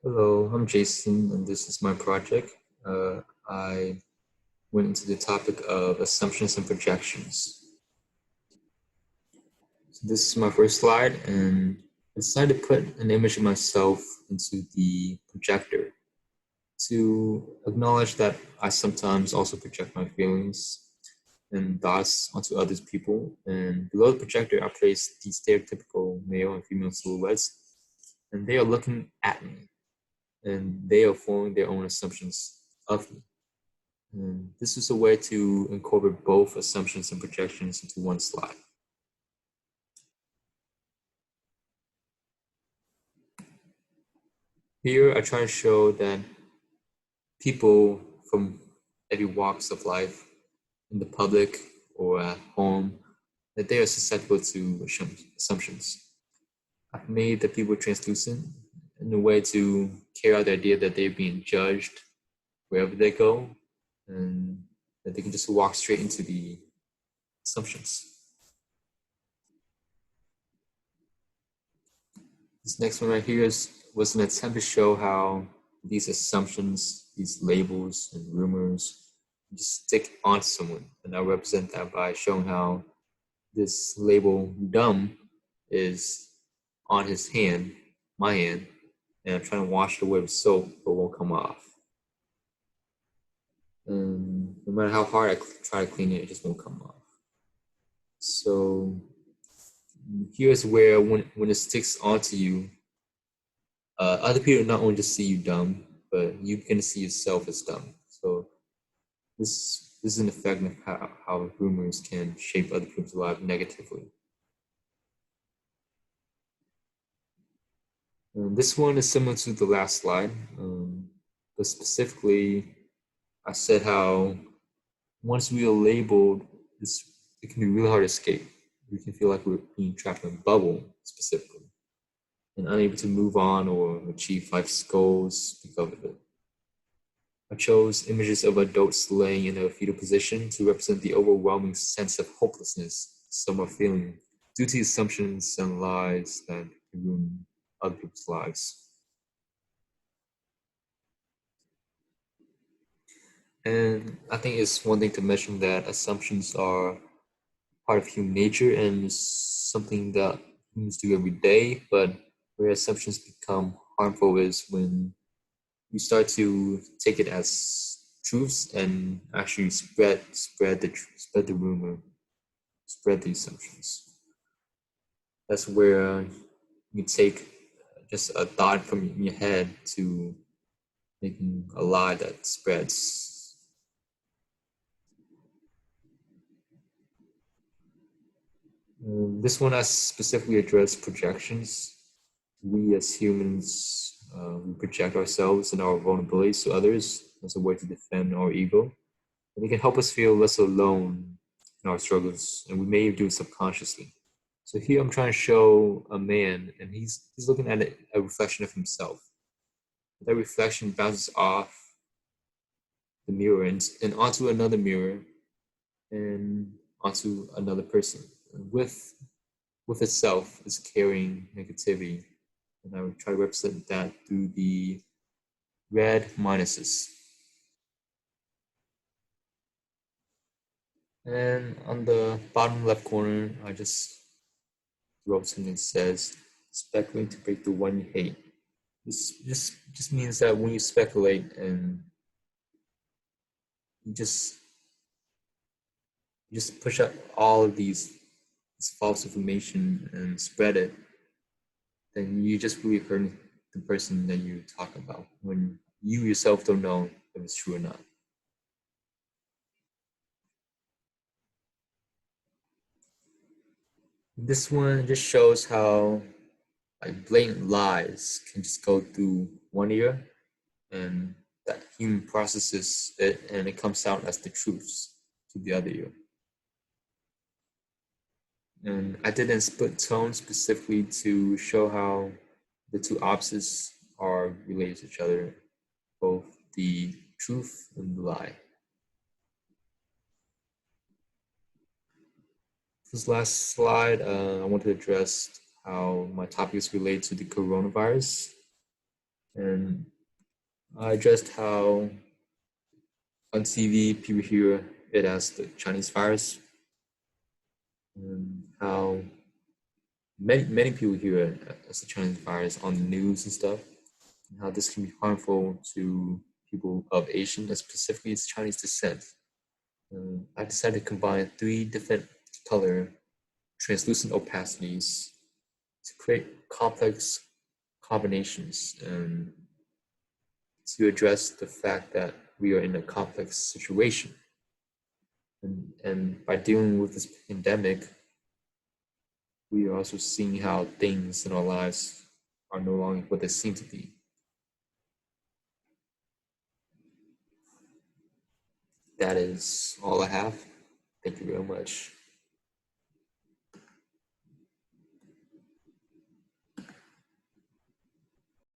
Hello, I'm Jason, and this is my project. I went into the topic of assumptions and projections. So this is my first slide, and I decided to put an image of myself into the projector to acknowledge that I sometimes also project my feelings and thoughts onto other people. And below the projector, I placed the stereotypical male and female silhouettes, and they are looking at me, and they are forming their own assumptions of me. And this is a way to incorporate both assumptions and projections into one slide. Here, I try to show that people from every walks of life, in the public or at home, that they are susceptible to assumptions. I've made the people translucent in a way to carry out the idea that they're being judged wherever they go, and that they can just walk straight into the assumptions. This next one right here was an attempt to show how these assumptions, these labels and rumors just stick onto someone. And I represent that by showing how this label dumb is on his hand, my hand, and I'm trying to wash it away with soap, but it won't come off. And no matter how hard I try to clean it, it just won't come off. So here's where when it sticks onto you, other people not only just see you dumb, but you're gonna see yourself as dumb. So this is an effect of how rumors can shape other people's lives negatively. And this one is similar to the last slide, but specifically, I said how once we are labeled, it can be really hard to escape. We can feel like we're being trapped in a bubble, specifically, and unable to move on or achieve life's goals because of it. I chose images of adults laying in a fetal position to represent the overwhelming sense of hopelessness some are feeling due to assumptions and lies that ruin other people's lives. And I think it's one thing to mention that assumptions are part of human nature and something that humans do every day, but where assumptions become harmful is when you start to take it as truths and actually spread the rumor, spread the assumptions. That's where you take just a thought from your head to making a lie that spreads. This one I specifically addressed projections. We as humans, we project ourselves and our vulnerabilities to others as a way to defend our ego. And it can help us feel less alone in our struggles, and we may do it subconsciously. So here I'm trying to show a man, and he's looking at a reflection of himself. That reflection bounces off the mirror and onto another mirror and onto another person. With itself is carrying negativity, and I would try to represent that through the red minuses. And on the bottom left corner, I just wrote something that says, "Speculate to break the one you hate." This just means that when you speculate and you just push up all of this false information and spread it, then you just really hurt the person that you talk about when you yourself don't know if it's true or not. This one just shows how like blatant lies can just go through one ear and that human processes it and it comes out as the truths to the other ear. And I did in split tone specifically to show how the two opposites are related to each other, both the truth and the lie. This last slide, I want to address how my topic is related to the coronavirus. And I addressed how on TV people hear it as the Chinese virus, and how many people hear it as the Chinese virus on the news and stuff, and how this can be harmful to people of Asian and specifically its Chinese descent. I decided to combine three different color translucent opacities to create complex combinations and to address the fact that we are in a complex situation. And by dealing with this pandemic, we are also seeing how things in our lives are no longer what they seem to be. That is all I have. Thank you very much.